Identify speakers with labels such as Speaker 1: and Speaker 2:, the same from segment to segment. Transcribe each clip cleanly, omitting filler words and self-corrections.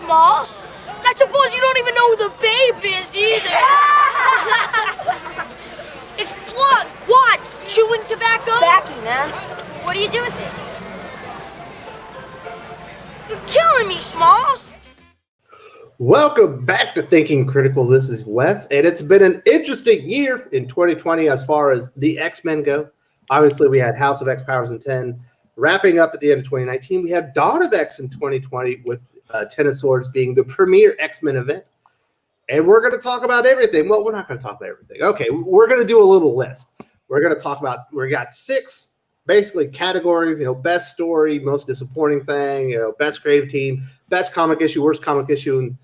Speaker 1: Smalls. I suppose you don't even know who the babe is either. It's plugged. What? Chewing tobacco?
Speaker 2: Backy, man.
Speaker 1: What do you do with it? You're killing me, Smalls.
Speaker 3: Welcome back to Thinking Critical. This is Wes, and it's been an interesting year in 2020 as far as the X-Men go. Obviously, we had House of X, Powers and 10 wrapping up at the end of 2019. We had Dawn of X in 2020 with Ten of Swords being the premier X-Men event. And we're going to talk about everything. Well, we're not going to talk about everything. Okay, we're going to do a little list. We're going to talk about, we got 6 basically categories, best story, most disappointing thing, best creative team, best comic issue, worst comic issue, and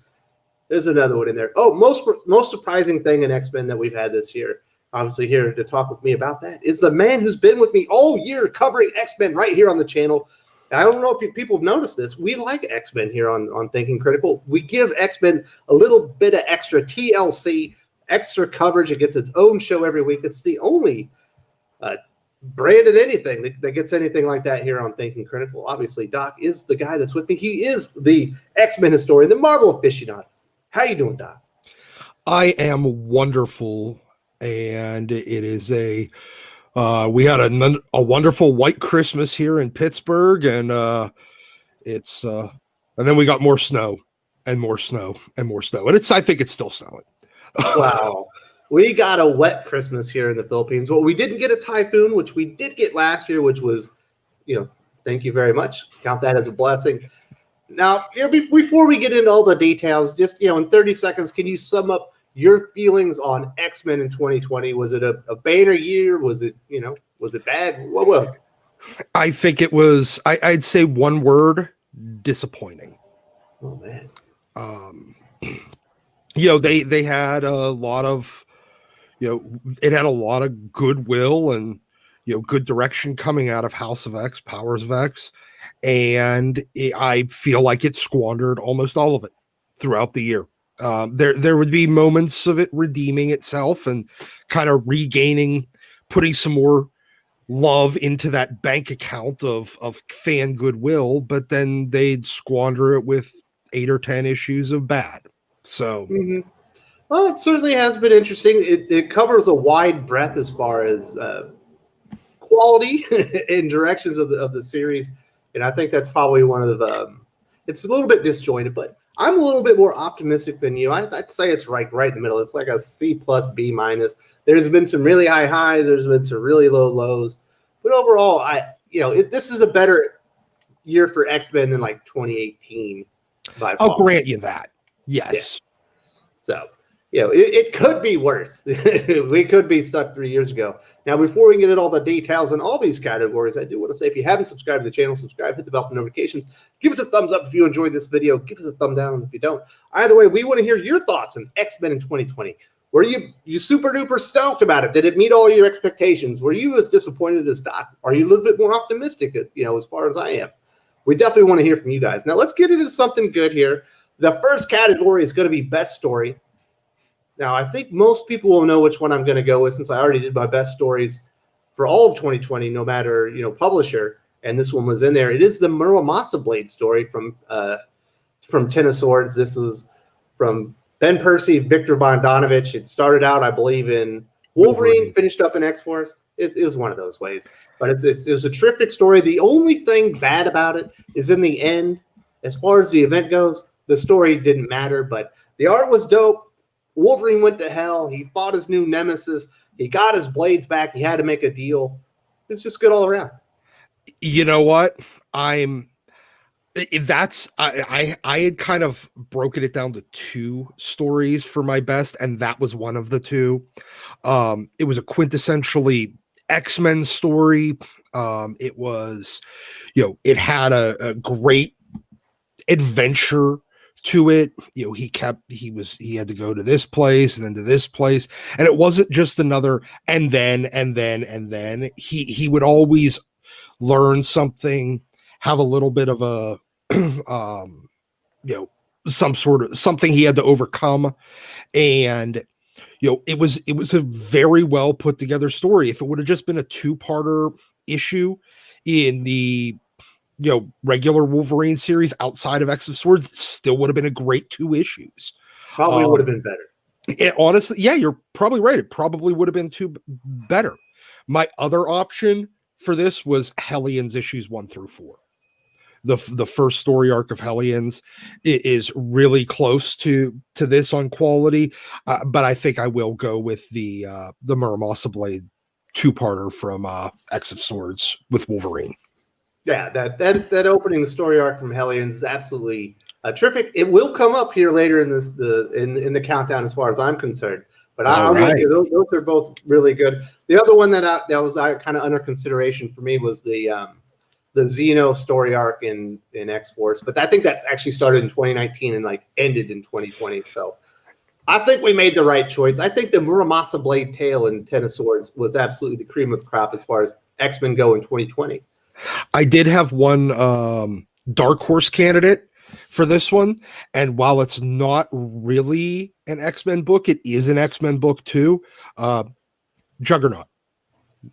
Speaker 3: there's another one in there. Oh, most surprising thing in X-Men that we've had this year. Obviously, here to talk with me about that is the man who's been with me all year covering X-Men right here on the channel. I don't know if people have noticed this. We like X-Men here on Thinking Critical. We give X-Men a little bit of extra TLC, extra coverage. It gets its own show every week. It's the only branded anything that gets anything like that here on Thinking Critical. Obviously, Doc is the guy that's with me. He is the X-Men historian, the Marvel aficionado. How you doing, Doc?
Speaker 4: I am wonderful, and it is we had a wonderful white Christmas here in Pittsburgh, and and then we got more snow and more snow and more snow, and I think it's still snowing.
Speaker 3: Wow. We got a wet Christmas here in the Philippines. Well, we didn't get a typhoon, which we did get last year, which was, thank you very much. Count that as a blessing. Now, before we get into all the details, just, in 30 seconds, can you sum up your feelings on X-Men in 2020? Was it a banner year? Was it bad? What was it?
Speaker 4: I think it was, I'd say one word, disappointing.
Speaker 3: Oh, man.
Speaker 4: They had a lot of, it had a lot of goodwill and, good direction coming out of House of X, Powers of X. And I feel like it squandered almost all of it throughout the year. There would be moments of it redeeming itself and kind of regaining, putting some more love into that bank account of fan goodwill, but then they'd squander it with 8 or 10 issues of bad. So,
Speaker 3: Well, it certainly has been interesting. It covers a wide breadth as far as quality and directions of the series. And I think that's probably one of the, it's a little bit disjointed, but I'm a little bit more optimistic than you. I'd say it's right in the middle. It's like a C+, B-. There's been some really high highs. There's been some really low lows. But overall, this is a better year for X-Men than like 2018.
Speaker 4: I'll grant you that. Yes.
Speaker 3: Yeah. So, it could be worse. We could be stuck 3 years ago. Now, before we get into all the details in all these categories, I do want to say, if you haven't subscribed to the channel, subscribe, hit the bell for notifications. Give us a thumbs up if you enjoyed this video. Give us a thumb down if you don't. Either way, we want to hear your thoughts on X-Men in 2020. Were you super duper stoked about it? Did it meet all your expectations? Were you as disappointed as Doc? Are you a little bit more optimistic, as far as I am? We definitely want to hear from you guys. Now, let's get into something good here. The first category is going to be Best Story. Now, I think most people will know which one I'm going to go with, since I already did my best stories for all of 2020, no matter, publisher, and this one was in there. It is the Muramasa Blade story from Ten of Swords. This is from Ben Percy, Victor Bogdanovich. It started out, I believe, in Wolverine, finished up in X-Force. It was one of those ways. But it was a terrific story. The only thing bad about it is in the end, as far as the event goes, the story didn't matter, but the art was dope. Wolverine went to hell. He fought his new nemesis. He got his blades back. He had to make a deal. It's just good all around.
Speaker 4: You know what? I had kind of broken it down to 2 stories for my best, and that was one of the 2. It was a quintessentially X-Men story. It was, it had a great adventure to it. He had to go to this place and then to this place, and it wasn't just another and then he would always learn something, have a little bit of a some sort of something he had to overcome, and it was a very well put together story. If it would have just been a 2-parter issue in the regular Wolverine series outside of X of Swords, still would have been a great 2 issues.
Speaker 3: Probably would have been better.
Speaker 4: Honestly, yeah, you're probably right. It probably would have been 2 better. My other option for this was Hellions issues 1 through 4. The first story arc of Hellions is really close to this on quality, but I think I will go with the Muramasa Blade 2-parter from X of Swords with Wolverine.
Speaker 3: Yeah, that opening story arc from Hellions is absolutely terrific. It will come up here later in in the countdown as far as I'm concerned. But I'm with you. Those are both really good. The other one that was kind of under consideration for me was the Xeno story arc in X-Force. But I think that's actually started in 2019 and ended in 2020. So I think we made the right choice. I think the Muramasa Blade tale in Ten of Swords was absolutely the cream of the crop as far as X-Men go in 2020.
Speaker 4: I did have one dark horse candidate for this one, and while it's not really an X-Men book, it is an X-Men book too. Juggernaut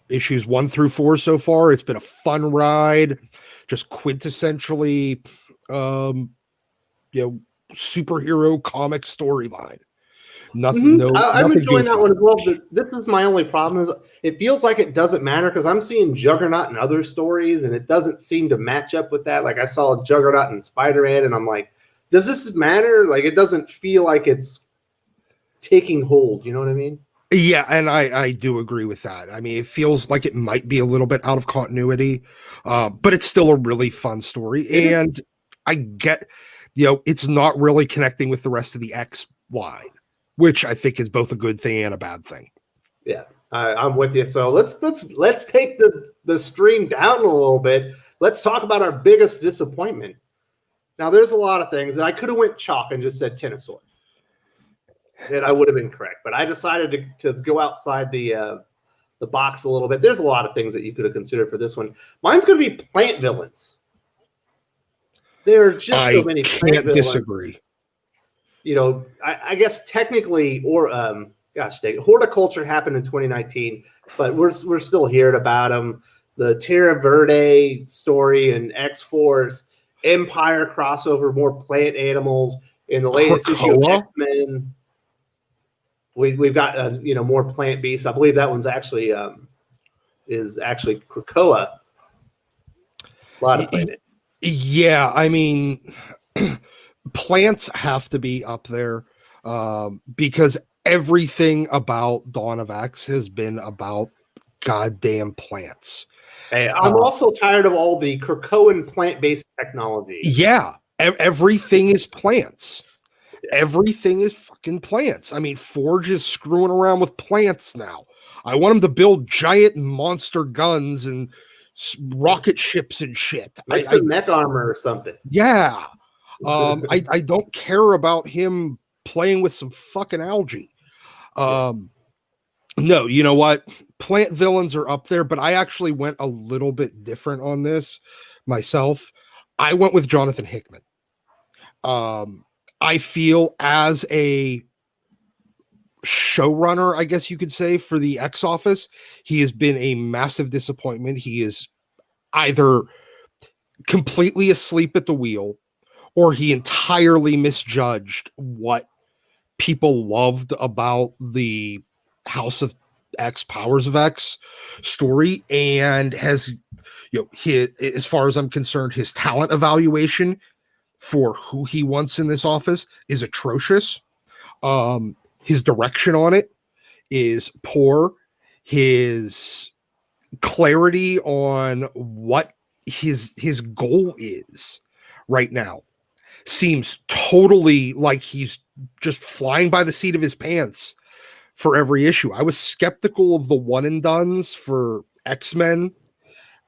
Speaker 4: issues 1 through 4 so far. It's been a fun ride, just quintessentially superhero comic storyline. Nothing.
Speaker 3: I'm enjoying that one as well. But this is my only problem: is it feels like it doesn't matter because I'm seeing Juggernaut in other stories, and it doesn't seem to match up with that. Like I saw Juggernaut in Spider-Man, and I'm like, does this matter? Like it doesn't feel like it's taking hold. You know what I mean?
Speaker 4: Yeah, and I do agree with that. I mean, it feels like it might be a little bit out of continuity, but it's still a really fun story, and I get, it's not really connecting with the rest of the X line, which I think is both a good thing and a bad thing.
Speaker 3: Yeah, I'm with you. So let's take the stream down a little bit. Let's talk about our biggest disappointment. Now, there's a lot of things, and I could have went chalk and just said Ten of Swords, and I would have been correct. But I decided to go outside the box a little bit. There's a lot of things that you could have considered for this one. Mine's going to be plant villains. There are just so many plant villains. I can't disagree. I guess technically, or horticulture happened in 2019, but we're still hearing about them. The Terra Verde story and X-Force, Empire crossover, more plant animals in the latest issue of X-Men. We've got more plant beasts. I believe that one's actually Krakoa. A lot of plant.
Speaker 4: Yeah, I mean. Plants have to be up there because everything about Dawn of X has been about goddamn plants.
Speaker 3: Hey, I'm also tired of all the Krakoan plant-based technology.
Speaker 4: Yeah, everything is plants. Yeah. Everything is fucking plants. I mean, Forge is screwing around with plants now. I want them to build giant monster guns and rocket ships and shit.
Speaker 3: Like some mech armor or something.
Speaker 4: Yeah. I don't care about him playing with some fucking algae. No, you know what? Plant villains are up there, but I actually went a little bit different on this myself. I went with Jonathan Hickman. I feel as a showrunner, I guess you could say, for the X office, he has been a massive disappointment. He is either completely asleep at the wheel, or he entirely misjudged what people loved about the House of X, Powers of X story, and has, as far as I'm concerned, his talent evaluation for who he wants in this office is atrocious. His direction on it is poor. His clarity on what his goal is right now seems totally like he's just flying by the seat of his pants for every issue. I was skeptical of the one and dones for X-Men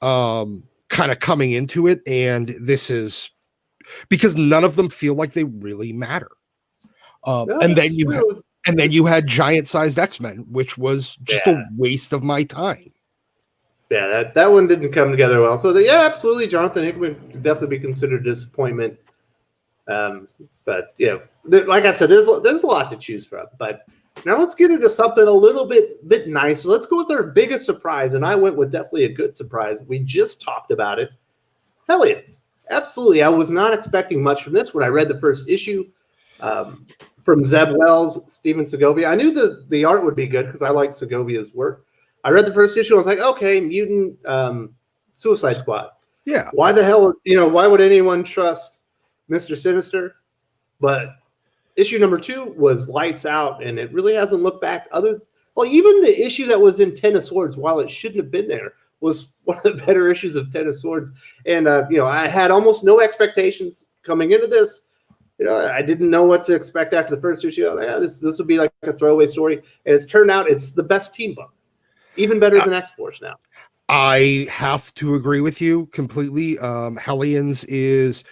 Speaker 4: kind of coming into it, and this is because none of them feel like they really matter. And then you had giant-sized X-Men, which was just a waste of my time.
Speaker 3: Yeah, that one didn't come together well. So, absolutely, Jonathan Hickman could definitely be considered a disappointment. But like I said, there's a lot to choose from. But now let's get into something a little bit nicer. Let's go with our biggest surprise, and I went with definitely a good surprise. We just talked about it. Hellions. Absolutely. I was not expecting much from this when I read the first issue from Zeb Wells, Steven Segovia. I knew the art would be good because I like Segovia's work. I read the first issue. I was like, okay, mutant Suicide Squad.
Speaker 4: Yeah.
Speaker 3: Why the hell, why would anyone trust Mr. Sinister? But issue number 2 was lights out, and it really hasn't looked back even the issue that was in Ten of Swords, while it shouldn't have been there, was one of the better issues of Ten of Swords. And, I had almost no expectations coming into this. I didn't know what to expect after the first issue. I was like, this would be like a throwaway story. And it's turned out it's the best team book, even better than X-Force now.
Speaker 4: I have to agree with you completely. Hellions is...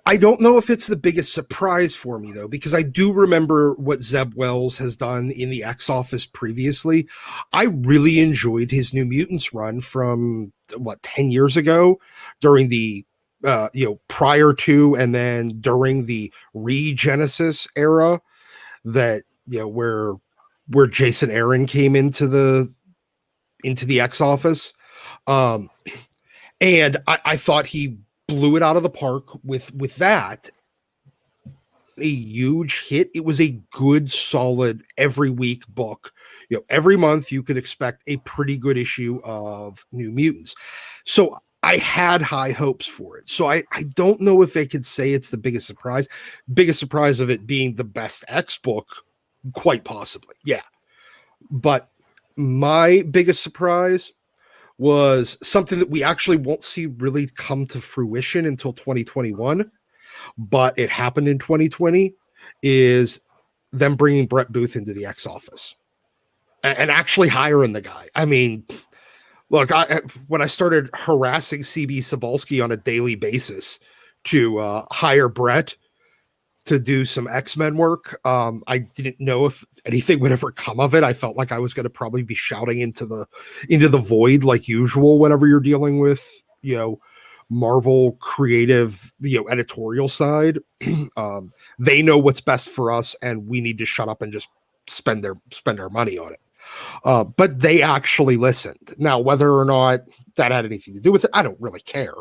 Speaker 4: I don't know if it's the biggest surprise for me, though, because I do remember what Zeb Wells has done in the X Office previously. I really enjoyed his New Mutants run from, 10 years ago during the, prior to and then during the Regenesis era that, where Jason Aaron came into the X Office. And I thought he blew it out of the park with that. A huge hit. It was a good, solid every week book. Every month you could expect a pretty good issue of New Mutants. So I had high hopes for it. So I don't know if I could say it's the biggest surprise. Biggest surprise of it being the best X book, quite possibly. Yeah. But my biggest surprise was something that we actually won't see really come to fruition until 2021, but it happened in 2020, is them bringing Brett Booth into the X Office and actually hiring the guy. I mean, look, when I started harassing CB Cebulski on a daily basis to hire Brett to do some X-Men work, I didn't know if anything would ever come of it. I felt like I was going to probably be shouting into the void like usual whenever you're dealing with, Marvel creative, editorial side. They know what's best for us, and we need to shut up and just spend our money on it. But they actually listened. Now, whether or not that had anything to do with it, I don't really care.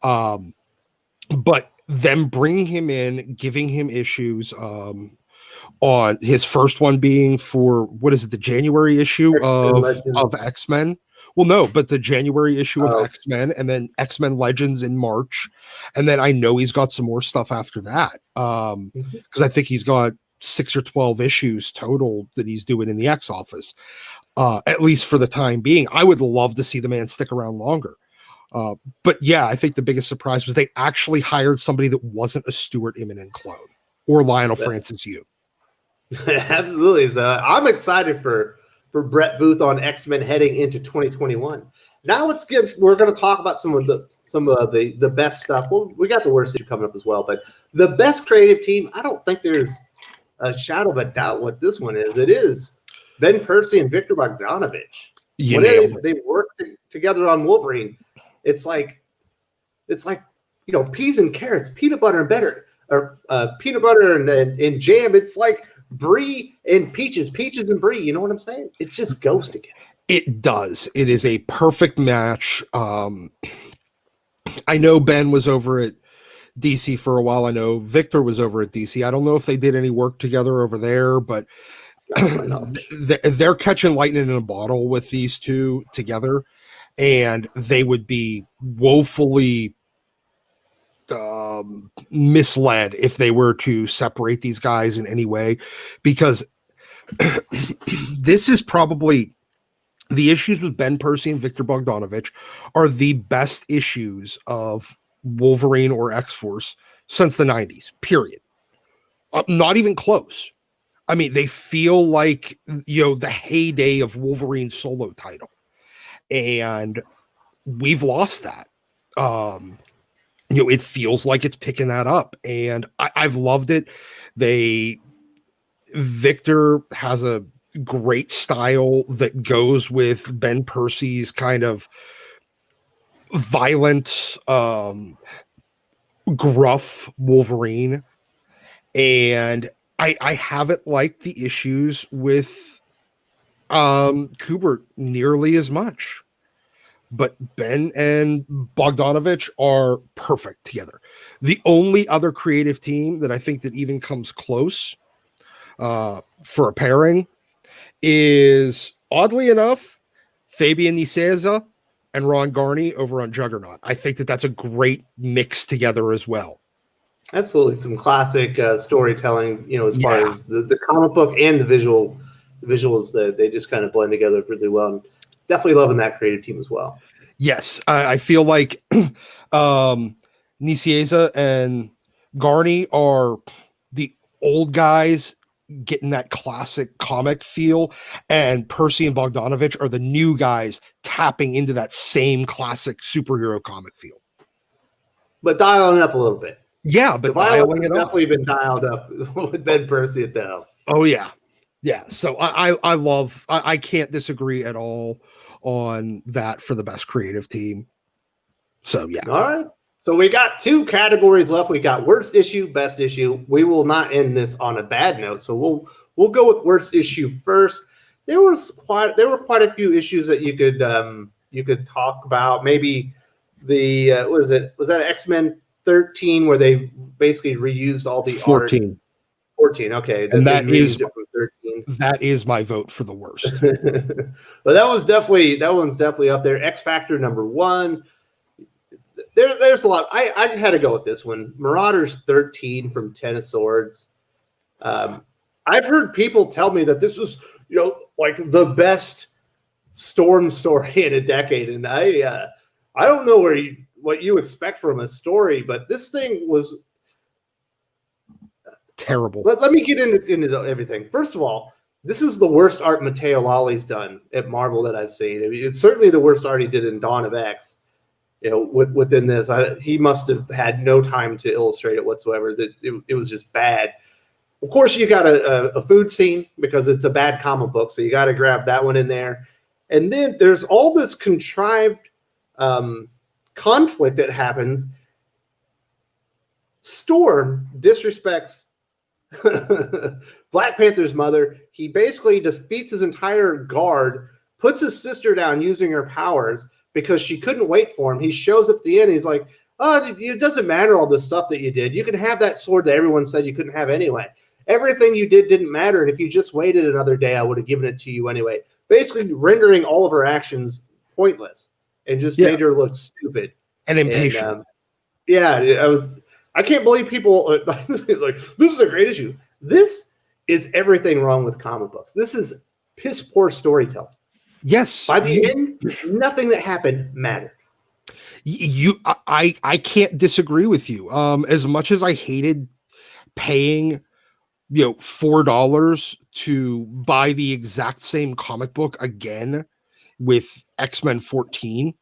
Speaker 4: But them bringing him in, giving him issues, on his first one being for, the January issue of X-Men. Well, no, but the January issue of X-Men, and then X-Men Legends in March. And then I know he's got some more stuff after that. Because I think he's got 6 or 12 issues total that he's doing in the X Office. At least for the time being. I would love to see the man stick around longer. But yeah, I think the biggest surprise was they actually hired somebody that wasn't a Stuart Immonen clone or Lionel Francis Yu.
Speaker 3: Absolutely. So I'm excited for Brett Booth on X-Men heading into 2021. Now we're going to talk about some of the best stuff. Well, we got the worst issue coming up as well, but the best creative team, I don't think there's a shadow of a doubt what this one is. It is Ben Percy and Victor Bogdanovich. They worked together on Wolverine. It's like peas and carrots, peanut butter and peanut butter and jam. It's like brie and peaches and brie. You know what I'm saying? It just goes together.
Speaker 4: It does. It is a perfect match. I know Ben was over at DC for a while. I know Victor was over at DC. I don't know if they did any work together over there, but they're catching lightning in a bottle with these two together, and they would be woefully misled if they were to separate these guys in any way, because this is probably the issues with Ben Percy and Victor Bogdanovich are the best issues of Wolverine or X-Force since the 90s, period. Not even close. I mean, they feel like, the heyday of Wolverine's solo title. And we've lost that. It feels like it's picking that up. And I've loved it. Victor has a great style that goes with Ben Percy's kind of violent, gruff Wolverine. And I haven't liked the issues with Kubert nearly as much. but Ben and Bogdanovich are perfect together. The only other creative team that I think that even comes close for a pairing is, oddly enough, Fabian Nicieza and Ron Garney over on Juggernaut. I think that that's a great mix together as well.
Speaker 3: Absolutely, some classic storytelling, as far as the comic book and the visuals that they just kind of blend together really well. And definitely loving that creative team as well.
Speaker 4: Yes, I feel like Nicieza and Garney are the old guys getting that classic comic feel, and Percy and Bogdanovich are the new guys tapping into that same classic superhero comic feel. But
Speaker 3: dialing it up a little bit.
Speaker 4: Yeah, but dialing it up.
Speaker 3: Definitely been dialed up with Ben Percy at the helm.
Speaker 4: Oh yeah. Yeah. So I can't disagree at all on that for the best creative team. So yeah.
Speaker 3: All right. So we got 2 categories left. We got worst issue, best issue. We will not end this on a bad note. So we'll go with worst issue first. There were quite a few issues that you could talk about. Maybe the was that X-Men 13 where they basically reused all the
Speaker 4: 14.
Speaker 3: art. 14, okay.
Speaker 4: And that is my vote for the worst.
Speaker 3: Well, that one's definitely up there. X Factor #1. There's a lot. I had to go with this one. Marauders 13 from Ten of Swords. I've heard people tell me that this was, like the best Storm story in a decade, and I don't know what you expect from a story, but this thing was
Speaker 4: terrible.
Speaker 3: Let me get into everything. First of all, this is the worst art Matteo Lolli's done at Marvel that I've seen. I mean, it's certainly the worst art he did in Dawn of X. Within this, he must have had no time to illustrate it whatsoever. That it was just bad. Of course, you got a food scene because it's a bad comic book, so you got to grab that one in there. And then there's all this contrived conflict that happens. Storm disrespects Black Panther's mother. He basically defeats his entire guard, puts his sister down using her powers because she couldn't wait for him. He shows up at the end. He's like, oh, it doesn't matter all this stuff that you did. You can have that sword that everyone said you couldn't have anyway. Everything you did didn't matter. And if you just waited another day, I would have given it to you anyway. Basically rendering all of her actions pointless and just made her look stupid.
Speaker 4: And impatient.
Speaker 3: I can't believe people are like, this is a great issue. This is everything wrong with comic books. This is piss poor storytelling.
Speaker 4: Yes.
Speaker 3: By the end, nothing that happened mattered.
Speaker 4: I can't disagree with you. As much as I hated paying, $4 to buy the exact same comic book again with X-Men 14.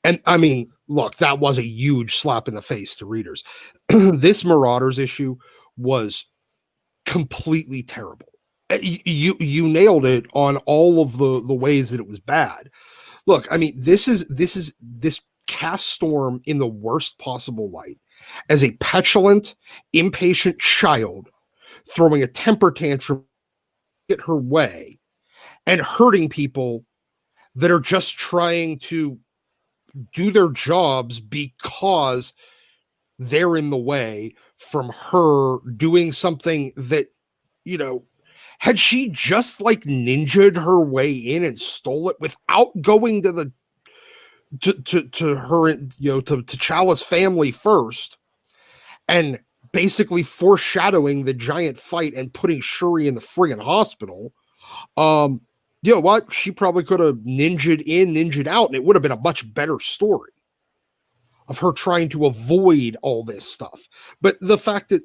Speaker 4: And I mean, look, that was a huge slap in the face to readers. This Marauders issue was completely terrible. You nailed it on all of the ways that it was bad. Look, I mean, this cast Storm in the worst possible light as a petulant, impatient child throwing a temper tantrum get her way and hurting people that are just trying to do their jobs because they're in the way from her doing something that, had she just like ninja'd her way in and stole it without going to her, to T'Challa's family first and basically foreshadowing the giant fight and putting Shuri in the friggin' hospital, you know what? She probably could have ninja'd in, ninja'd out, and it would have been a much better story of her trying to avoid all this stuff. But the fact that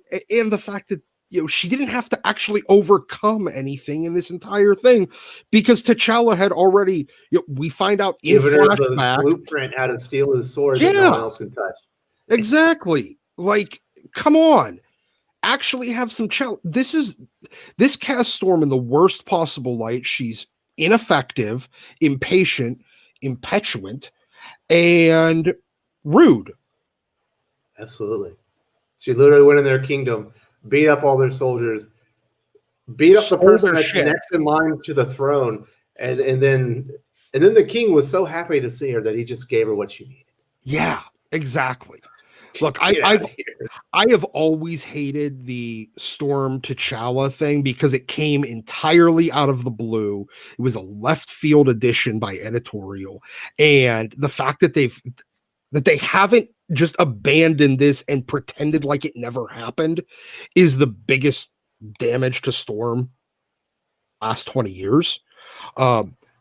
Speaker 4: she didn't have to actually overcome anything in this entire thing because T'Challa had already, we find out in flashback,
Speaker 3: the blueprint how to steal his sword that no one else can touch.
Speaker 4: Exactly. Like, come on. Actually have some challenge. This cast Storm in the worst possible light. She's ineffective, impatient, impetulant, and rude.
Speaker 3: Absolutely. She literally went in their kingdom, beat up all their soldiers, beat up the person that's next in line to the throne, and then And then the king was so happy to see her that he just gave her what she needed.
Speaker 4: Yeah, exactly. Look,
Speaker 3: Get out of here.
Speaker 4: I have always hated the Storm T'Challa thing because it came entirely out of the blue. It was a left field addition by editorial, and the fact that they haven't just abandoned this and pretended like it never happened is the biggest damage to Storm last 20 years.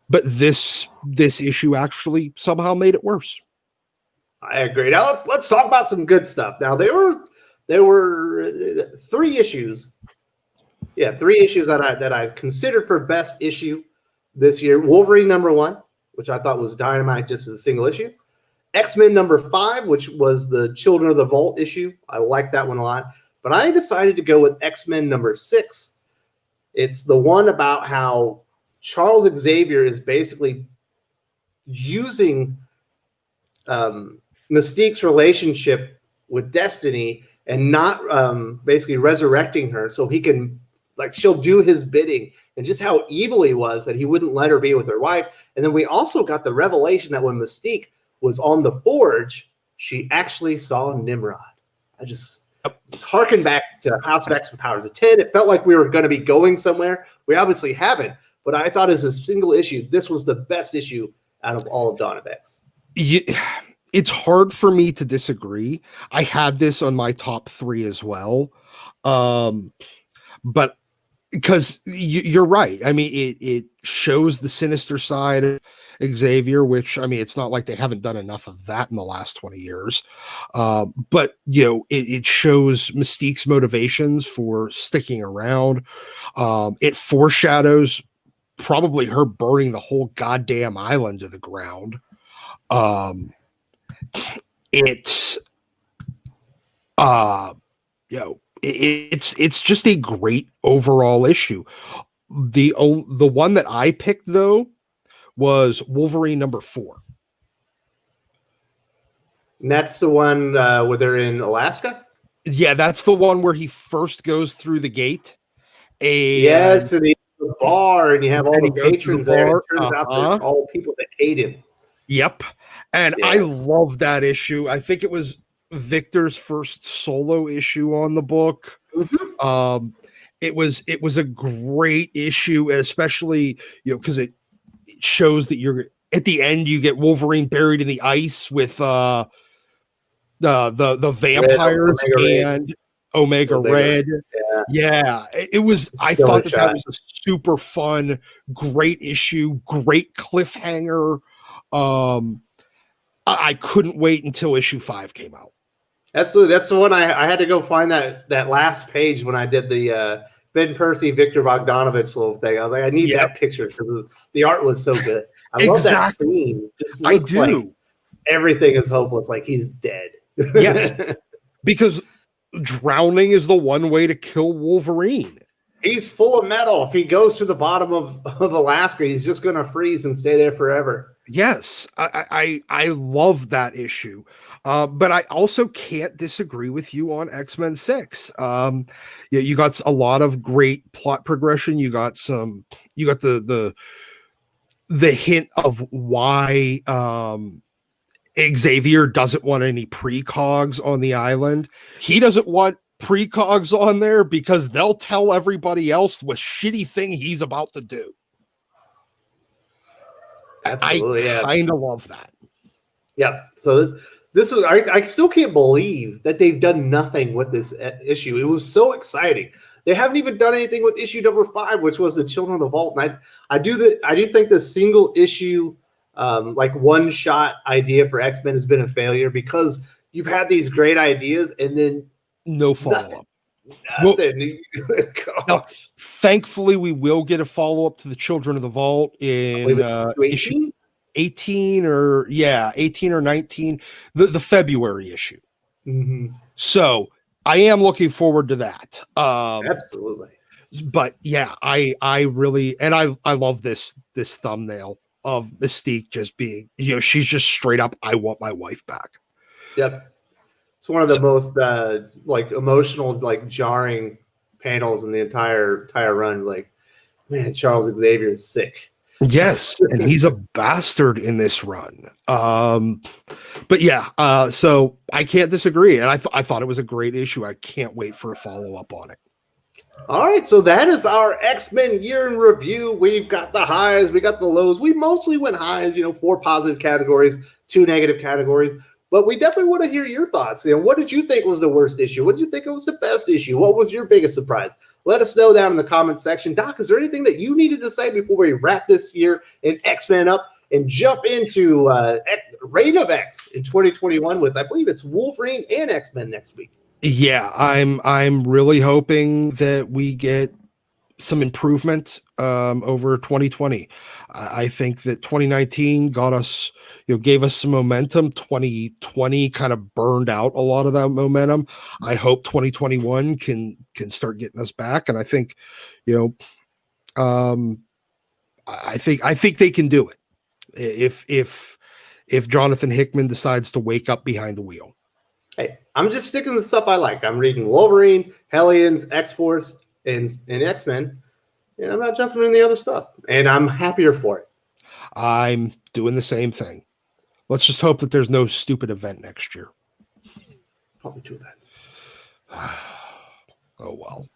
Speaker 4: But this issue actually somehow made it worse.
Speaker 3: I agree. Now let's talk about some good stuff. Now there were 3 issues. Yeah, 3 issues that I considered for best issue this year. Wolverine #1, which I thought was dynamite just as a single issue. X-Men #5, which was the Children of the Vault issue. I like that one a lot. But I decided to go with X-Men #6. It's the one about how Charles Xavier is basically using Mystique's relationship with Destiny and not basically resurrecting her so he can, like, she'll do his bidding, and just how evil he was that he wouldn't let her be with her wife. And then we also got the revelation that when Mystique was on the Forge, she actually saw Nimrod. I just harken back to House of X and Powers of 10. It felt like we were going to be going somewhere. We obviously haven't, but I thought as a single issue, this was the best issue out of all of Dawn of X.
Speaker 4: It's hard for me to disagree. I had this on my top 3 as well. But because you're right. I mean, it shows the sinister side of Xavier, which, I mean, it's not like they haven't done enough of that in the last 20 years. But, you know, it shows Mystique's motivations for sticking around. It foreshadows probably her burning the whole goddamn island to the ground. It's it's just a great overall issue. The one that I picked though was Wolverine #4.
Speaker 3: And that's the one where they're in Alaska?
Speaker 4: Yeah, that's the one where he first goes through the gate. And
Speaker 3: yes, and he's at the bar, and you have all the patrons there. It turns out they're all people that hate him.
Speaker 4: Yep. And yes. I love that issue. I think it was Victor's first solo issue on the book. Mm-hmm. It was a great issue, and especially, you know, because it shows that you're at the end, you get Wolverine buried in the ice with the vampires and Omega Red. Yeah. It was. I thought that was a super fun, great issue, great cliffhanger. I couldn't wait until issue 5 came out.
Speaker 3: Absolutely. That's the one I had to go find that last page when I did the Ben Percy, Victor Bogdanovich little thing. I was like, I need that picture because the art was so good. I love that scene. Just looks like everything is hopeless, like he's dead.
Speaker 4: Yes, because drowning is the one way to kill Wolverine.
Speaker 3: He's full of metal. If he goes to the bottom of Alaska, he's just going to freeze and stay there forever.
Speaker 4: Yes, I love that issue. But I also can't disagree with you on X-Men 6. You got a lot of great plot progression. You got the hint of why Xavier doesn't want any precogs on the island. He doesn't want precogs on there because they'll tell everybody else what shitty thing he's about to do.
Speaker 3: Absolutely,
Speaker 4: I kind of love that.
Speaker 3: Yeah. So this is I still can't believe that they've done nothing with this issue. It was so exciting. They haven't even done anything with issue #5, which was the Children of the Vault. And I do think the single issue like one shot idea for X-Men has been a failure because you've had these great ideas and then
Speaker 4: no follow-up.
Speaker 3: Nothing.
Speaker 4: Now, thankfully, we will get a follow-up to the Children of the Vault in issue 18 or 19, the February issue.
Speaker 3: Mm-hmm.
Speaker 4: So I am looking forward to that.
Speaker 3: Absolutely.
Speaker 4: But yeah, I really, and I love this thumbnail of Mystique just being, you know, she's just straight up, I want my wife back.
Speaker 3: Yep. It's one of the most like emotional, like jarring panels in the entire run. Like, man, Charles Xavier is sick.
Speaker 4: Yes, and he's a bastard in this run. But yeah, so I can't disagree, and I thought it was a great issue. I can't wait for a follow up on it.
Speaker 3: All right, so that is our X-Men year in review. We've got the highs, we got the lows. We mostly went highs, 4 positive categories, 2 negative categories. But we definitely want to hear your thoughts. What did you think was the worst issue? What did you think was the best issue? What was your biggest surprise? Let us know down in the comments section. Doc, is there anything that you needed to say before we wrap this year in X-Men up and jump into Reign of X in 2021 with, I believe it's Wolverine and X-Men next week?
Speaker 4: Yeah, I'm really hoping that we get some improvement over 2020. I think that 2019 got us, gave us some momentum. 2020 kind of burned out a lot of that momentum. I hope 2021 can start getting us back, and I think, I think they can do it if Jonathan Hickman decides to wake up behind the wheel.
Speaker 3: Hey, I'm just sticking to the stuff I like. I'm reading Wolverine, Hellions, X-Force, and X-Men. And I'm not jumping in the other stuff. And I'm happier for it.
Speaker 4: I'm doing the same thing. Let's just hope that there's no stupid event next year.
Speaker 3: Probably 2 events.
Speaker 4: Oh, well.